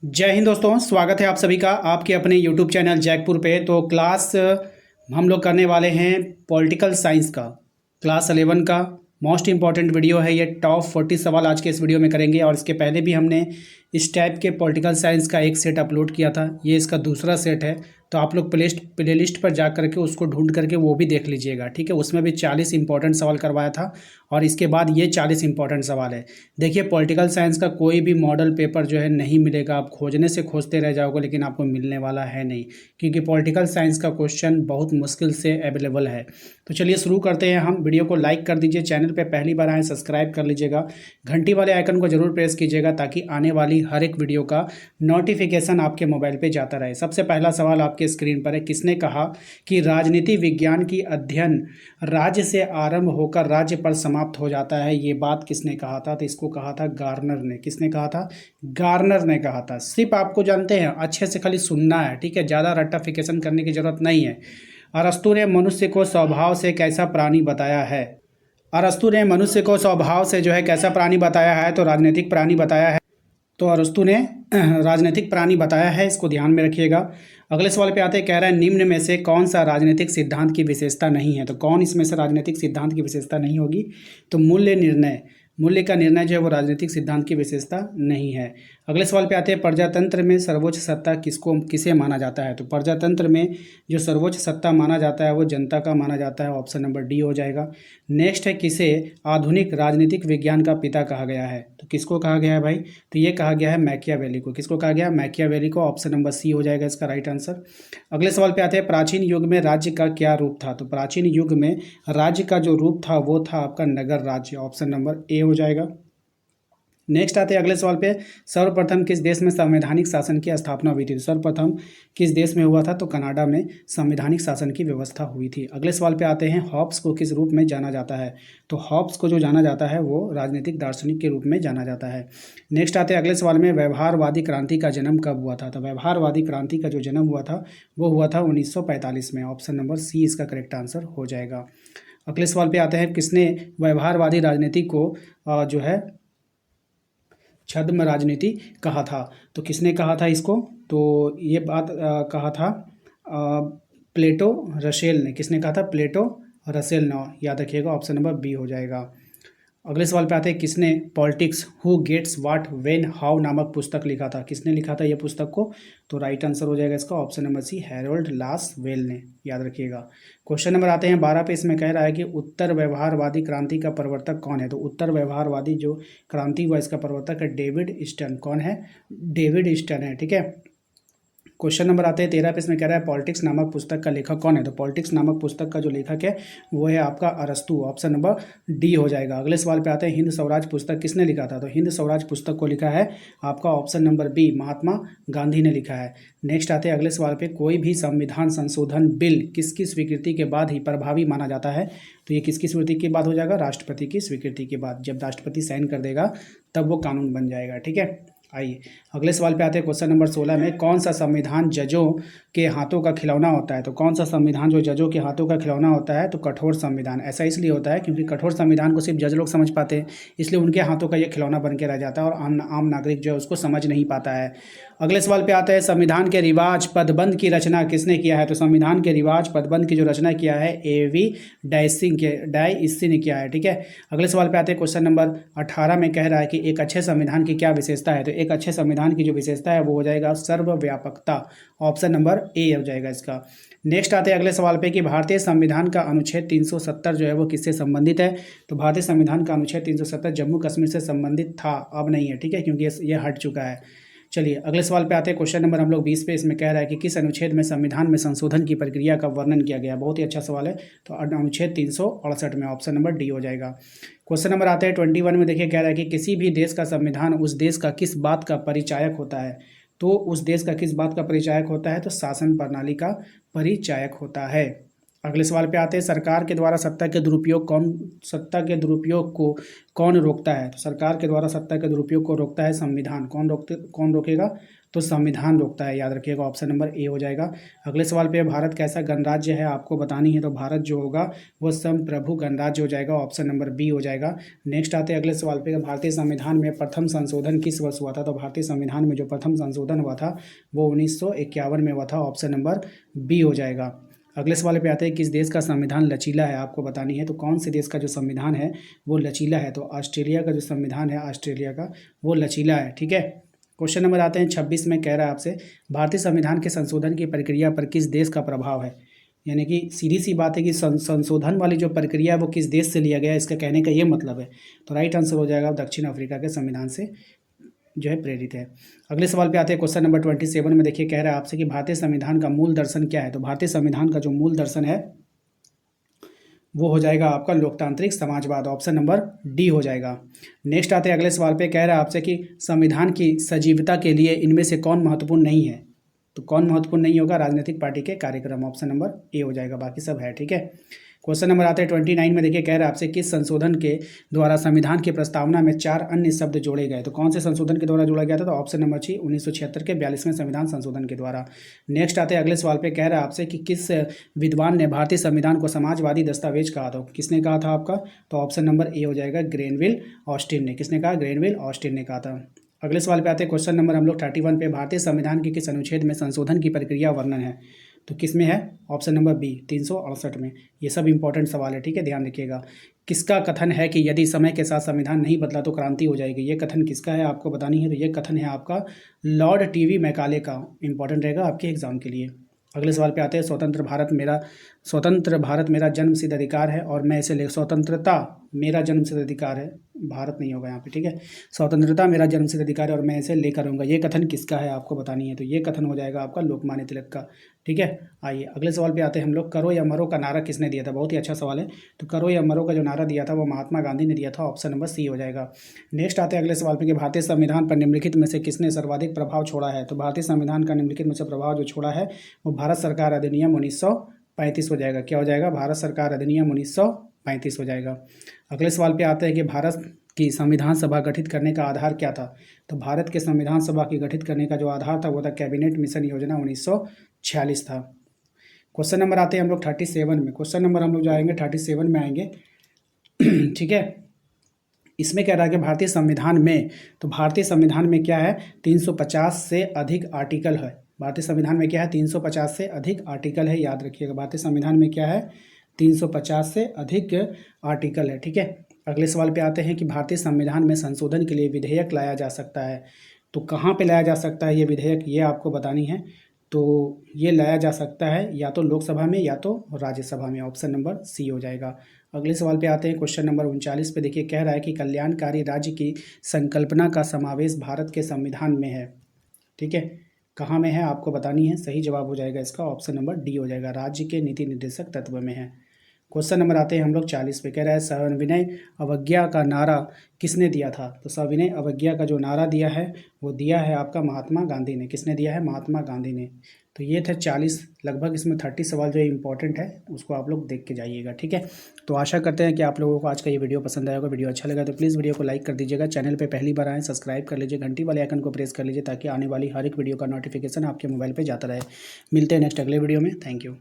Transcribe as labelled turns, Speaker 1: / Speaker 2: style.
Speaker 1: जय हिंद दोस्तों, स्वागत है आप सभी का आपके अपने यूट्यूब चैनल जैकपुर पे। तो क्लास हम लोग करने वाले हैं पॉलिटिकल साइंस का, क्लास 11 का मोस्ट इंपॉर्टेंट वीडियो है ये। टॉप 40 सवाल आज के इस वीडियो में करेंगे और इसके पहले भी हमने इस टाइप के पॉलिटिकल साइंस का एक सेट अपलोड किया था, ये इसका दूसरा सेट है। तो आप लोग प्लेलिस्ट पर जा करके उसको ढूंढ करके वो भी देख लीजिएगा, ठीक है। उसमें भी 40 इंपॉर्टेंट सवाल करवाया था और इसके बाद ये 40 इंपॉर्टेंट सवाल है। देखिए, पॉलिटिकल साइंस का कोई भी मॉडल पेपर जो है नहीं मिलेगा, आप खोजने से खोजते रह जाओगे लेकिन आपको मिलने वाला है नहीं, क्योंकि पॉलिटिकल साइंस का क्वेश्चन बहुत मुश्किल से अवेलेबल है। तो चलिए शुरू करते हैं हम। वीडियो को लाइक कर दीजिए, चैनल पे पहली बार आए सब्सक्राइब कर लीजिएगा, घंटी वाले आइकन को जरूर प्रेस कीजिएगा ताकि आने वाली हर एक वीडियो का नोटिफिकेशन आपके मोबाइल पे जाता रहे। सबसे पहला सवाल आपके स्क्रीन पर है, किसने कहा कि राजनीति विज्ञान की अध्ययन राज्य से आरंभ होकर राज्य पर समाप्त हो जाता है? ये बात किसने कहा था? तो इसको कहा था गार्नर ने। किसने कहा था? गार्नर ने कहा था। सिर्फ आपको जानते हैं, अच्छे से खाली सुनना है, ठीक है, ज़्यादा रट्टाफिकेशन करने की जरूरत नहीं है। अरस्तु ने मनुष्य को स्वभाव से कैसा प्राणी बताया है? अरस्तु ने मनुष्य को स्वभाव से जो है कैसा प्राणी बताया है? तो राजनीतिक प्राणी बताया है। तो अरस्तु ने राजनीतिक प्राणी बताया है, इसको ध्यान में रखिएगा। अगले सवाल पे आते हैं, कह रहा है निम्न में से कौन सा राजनीतिक सिद्धांत की विशेषता नहीं है? तो कौन इसमें से राजनीतिक सिद्धांत की विशेषता नहीं होगी? तो मूल्य निर्णय, मूल्य का निर्णय जो है वो राजनीतिक सिद्धांत की विशेषता नहीं है। अगले सवाल पे आते हैं, प्रजातंत्र में सर्वोच्च सत्ता किसे माना जाता है? तो प्रजातंत्र में जो सर्वोच्च सत्ता माना जाता है वो जनता का माना जाता है। ऑप्शन नंबर डी हो जाएगा। नेक्स्ट है, किसे आधुनिक राजनीतिक विज्ञान का पिता कहा गया है? तो किसको कहा गया है भाई? तो ये कहा गया है मैकियावेली को। किसको कहा गया? मैकियावेली को। ऑप्शन नंबर सी हो जाएगा इसका राइट आंसर। अगले सवाल पे आते हैं, प्राचीन युग में राज्य का क्या रूप था? तो प्राचीन युग में राज्य का जो रूप था वो था आपका नगर राज्य। ऑप्शन नंबर ए हो जाएगा। नेक्स्ट आते हैं अगले सवाल पे, सर्वप्रथम किस देश में संवैधानिक शासन की स्थापना हुई थी? तो सर्वप्रथम किस देश में हुआ था? तो कनाडा में संवैधानिक शासन की व्यवस्था हुई थी। अगले सवाल पे आते हैं, हॉब्स को किस रूप में जाना जाता है? तो हॉब्स को जो जाना जाता है वो राजनीतिक दार्शनिक के रूप में जाना जाता है। नेक्स्ट आते हैं अगले सवाल में, व्यवहारवादी क्रांति का जन्म कब हुआ था? तो व्यवहारवादी क्रांति का जो जन्म हुआ था वो हुआ था 1945 में। ऑप्शन नंबर सी इसका करेक्ट आंसर हो जाएगा। अगले सवाल पे आते हैं, किसने व्यवहारवादी राजनीति को जो है छद्म राजनीति कहा था? तो किसने कहा था इसको? तो ये बात कहा था प्लेटो रसेल ने। किसने कहा था? प्लेटो रसेल ने। याद रखिएगा, ऑप्शन नंबर बी हो जाएगा। अगले सवाल पे आते हैं, किसने politics who gets what when how नामक पुस्तक लिखा था? किसने लिखा था ये पुस्तक को? तो राइट आंसर हो जाएगा इसका option number C, Harold Lasswell ने। याद रखिएगा। क्वेश्चन नंबर आते हैं 12 पे। इसमें कह रहा है कि उत्तर व्यवहारवादी क्रांति का प्रवर्तक कौन है? तो उत्तर व्यवहारवादी जो क्रांति हुआ इसका प्रवर्तक है डेविड स्टर्न। कौन है? डेविड स्टर्न है, ठीक है। क्वेश्चन नंबर आते हैं 13 पे। इसमें कह रहा है पॉलिटिक्स नामक पुस्तक का लेखक कौन है? तो पॉलिटिक्स नामक पुस्तक का जो लेखक है वो है आपका अरस्तु। ऑप्शन नंबर डी हो जाएगा। अगले सवाल पे आते हैं, हिंद स्वराज पुस्तक किसने लिखा था? तो हिंद स्वराज पुस्तक को लिखा है आपका option number B, Mahatma Gandhi ने लिखा है। नेक्स्ट आते हैं अगले सवाल पे, कोई भी संविधान संशोधन बिल किसकी स्वीकृति के बाद ही प्रभावी माना जाता है? तो ये किसकी स्वीकृति के बाद हो जाएगा? राष्ट्रपति की स्वीकृति के बाद। जब राष्ट्रपति साइन कर देगा तब वो कानून बन जाएगा, ठीक है। आइए अगले सवाल पे आते हैं, क्वेश्चन नंबर 16 में, कौन सा संविधान जजों के हाथों का खिलौना होता है? तो कौन सा संविधान जो जजों के हाथों का खिलौना होता है? तो कठोर संविधान। ऐसा इसलिए होता है क्योंकि कठोर संविधान को सिर्फ जज लोग समझ पाते हैं, इसलिए उनके हाथों का ये खिलौना बन के रह जाता है और आम नागरिक जो है उसको समझ नहीं पाता है। अगले सवाल पे आता है, संविधान के रिवाज पदबंध की रचना किसने किया है? तो संविधान के रिवाज पदबंध की जो रचना किया है ए.वी. डायसिंग ने किया है, ठीक है। अगले सवाल पे आते हैं, क्वेश्चन नंबर 18 में कह रहा है कि एक अच्छे संविधान की क्या विशेषता है? तो एक अच्छे संविधान की जो विशेषता है वो हो जाएगा सर्वव्यापकता। ऑप्शन नंबर ए हो जाएगा इसका। नेक्स्ट आते हैं अगले सवाल पे कि भारतीय संविधान का अनुच्छेद 370 जो है वो किससे संबंधित है? तो भारतीय संविधान का अनुच्छेद 370 जम्मू कश्मीर से संबंधित था, अब नहीं है, ठीक है, क्योंकि ये हट चुका है। चलिए अगले सवाल पे आते हैं, क्वेश्चन नंबर हम लोग 20 पे। इसमें कह रहा है कि किस अनुच्छेद में संविधान में संशोधन की प्रक्रिया का वर्णन किया गया? बहुत ही अच्छा सवाल है। तो अनुच्छेद 368 में। ऑप्शन नंबर डी हो जाएगा। क्वेश्चन नंबर आते हैं 21 में। देखिए कह रहा है कि किसी भी देश का संविधान उस देश का किस बात का परिचायक होता है? तो उस देश का किस बात का परिचायक होता है? तो शासन प्रणाली का परिचायक होता है। अगले सवाल पे आते हैं, सरकार के द्वारा सत्ता के दुरुपयोग को कौन रोकता है? तो सरकार के द्वारा सत्ता के दुरुपयोग को रोकता है संविधान। कौन रोकेगा? तो संविधान रोकता है, याद रखिएगा। ऑप्शन नंबर ए हो जाएगा। अगले सवाल पे, भारत कैसा गणराज्य है आपको बतानी है। तो भारत जो होगा वो संप्रभु गणराज्य हो जाएगा। ऑप्शन नंबर बी हो जाएगा। नेक्स्ट आते हैं अगले सवाल पे, भारतीय संविधान में प्रथम संशोधन किस वर्ष हुआ था? तो भारतीय संविधान में जो प्रथम संशोधन हुआ था वो 1951 में हुआ था। ऑप्शन नंबर बी हो जाएगा। अगले सवाल पे आते हैं, किस देश का संविधान लचीला है आपको बतानी है। तो कौन से देश का जो संविधान है वो लचीला है? तो ऑस्ट्रेलिया का जो संविधान है, ऑस्ट्रेलिया का वो लचीला है। ठीक है। क्वेश्चन नंबर आते हैं 26 में, कह रहा है आपसे, भारतीय संविधान के संशोधन की प्रक्रिया पर किस देश का प्रभाव है? यानी कि सीधी सी बात है कि संशोधन वाली जो प्रक्रिया है वो किस देश से लिया गया है, इसका कहने का ये मतलब है। तो राइट आंसर हो जाएगा दक्षिण अफ्रीका के संविधान से जो है प्रेरित है। अगले सवाल पे आते हैं, क्वेश्चन नंबर 27 में देखिए, कह रहा है आपसे कि भारतीय संविधान का मूल दर्शन क्या है। तो भारतीय संविधान का जो मूल दर्शन है वो हो जाएगा आपका लोकतांत्रिक समाजवाद। ऑप्शन नंबर डी हो जाएगा। नेक्स्ट आते हैं अगले सवाल पे, कह रहा है आपसे कि संविधान की सजीवता के लिए इनमें से कौन महत्वपूर्ण नहीं है। तो कौन महत्वपूर्ण नहीं होगा? राजनीतिक पार्टी के कार्यक्रम। ऑप्शन नंबर ए हो जाएगा, बाकी सब है। ठीक है। क्वेश्चन नंबर आते हैं 29 में देखिए, कह रहा है आपसे, किस संशोधन के द्वारा संविधान की प्रस्तावना में 4 अन्य शब्द जोड़े गए। तो कौन से संशोधन के द्वारा जोड़ा गया था? तो ऑप्शन नंबर सी 1976 के 42वें संविधान संशोधन के द्वारा। नेक्स्ट आते हैं अगले सवाल पे, कह रहा है आपसे कि किस विद्वान ने भारतीय संविधान को समाजवादी दस्तावेज कहा था। किसने कहा था आपका? तो ऑप्शन नंबर ए हो जाएगा, ग्रेनविल ऑस्टिन ने। किसने कहा? ग्रेनविल ऑस्टिन ने कहा था। अगले सवाल पे आते हैं, क्वेश्चन नंबर हम लोग 31 पे, भारतीय संविधान के किस अनुच्छेद में संशोधन की प्रक्रिया वर्णन है। तो किस में है? ऑप्शन नंबर बी 368 में। ये सब इंपॉर्टेंट सवाल है। ठीक है, ध्यान रखिएगा। किसका कथन है कि यदि समय के साथ संविधान नहीं बदला तो क्रांति हो जाएगी? ये कथन किसका है आपको बतानी है। तो ये कथन है आपका लॉर्ड टीवी मैकाले का। इंपॉर्टेंट रहेगा आपके एग्जाम के लिए। अगले सवाल पे आते हैं, स्वतंत्र भारत मेरा जन्मसिद्ध अधिकार है और मैं इसे स्वतंत्रता मेरा जन्मसिद्ध अधिकार है, भारत नहीं होगा यहाँ पे। ठीक है, स्वतंत्रता मेरा जन्मसिद्ध अधिकार है और मैं इसे लेकर रहूँगा। ये कथन किसका है आपको बतानी है। तो ये कथन हो जाएगा आपका लोकमान्य तिलक का। ठीक है। आइए अगले सवाल पे आते हैं हम लोग, करो या मरो का नारा किसने दिया था। बहुत ही अच्छा सवाल है। तो करो या मरो का जो नारा दिया था वो महात्मा गांधी ने दिया था। ऑप्शन नंबर सी हो जाएगा। नेक्स्ट आते हैं अगले सवाल पे कि भारतीय संविधान पर निम्नलिखित में से किसने सर्वाधिक प्रभाव छोड़ा है। तो भारतीय संविधान का निम्नलिखित में से प्रभाव जो छोड़ा है वो भारत सरकार अधिनियम 1935 हो जाएगा। क्या हो जाएगा? भारत सरकार अधिनियम 1935 हो जाएगा। अगले सवाल पे आते हैं कि भारत की संविधान सभा गठित करने का आधार क्या था। तो भारत के संविधान सभा की गठित करने का जो आधार था वो था कैबिनेट मिशन योजना 1946 था। क्वेश्चन नंबर आते हैं हम लोग 37 में। क्वेश्चन नंबर हम लोग जाएंगे 37 में आएंगे। ठीक है। इसमें कह रहा है कि भारतीय संविधान में, तो भारतीय संविधान में क्या है, 350 से अधिक आर्टिकल है। भारतीय संविधान में क्या है? 350 से अधिक आर्टिकल है, याद रखिएगा। भारतीय संविधान में क्या है? 350 से अधिक आर्टिकल है। ठीक है। अगले सवाल पे आते हैं कि भारतीय संविधान में संशोधन के लिए विधेयक लाया जा सकता है। तो कहाँ पे लाया जा सकता है ये विधेयक, ये आपको बतानी है। तो ये लाया जा सकता है या तो लोकसभा में या तो राज्यसभा में। ऑप्शन नंबर सी हो जाएगा। अगले सवाल पे आते हैं, क्वेश्चन नंबर 39 पे देखिए, कह रहा है कि कल्याणकारी राज्य की संकल्पना का समावेश भारत के संविधान में है। ठीक है, कहाँ में है आपको बतानी है। सही जवाब हो जाएगा इसका ऑप्शन नंबर डी हो जाएगा, राज्य के नीति निर्देशक तत्व में है। क्वेश्चन नंबर आते हैं हम लोग 40 पे, कह रहा है सविनय अवज्ञा का नारा किसने दिया था। तो सविनय अवज्ञा का जो नारा दिया है वो दिया है आपका महात्मा गांधी ने। किसने दिया है? महात्मा गांधी ने। तो ये थे 40, लगभग इसमें 30 सवाल जो इंपॉर्टेंट है उसको आप लोग देख के जाइएगा। ठीक है, तो आशा करते हैं कि आप लोगों को आज का ये वीडियो पसंद आएगा। वीडियो अच्छा लगा तो प्लीज़ वीडियो को लाइक कर दीजिएगा। चैनल पे पहली बार आएँ सब्सक्राइब कर लीजिए, घंटी वाले आइकन को प्रेस कर लीजिए ताकि आने वाली हर एक वीडियो का नोटिफिकेशन आपके मोबाइल पर जाता रहे। मिलते हैं नेक्स्ट अगले वीडियो में। Thank you.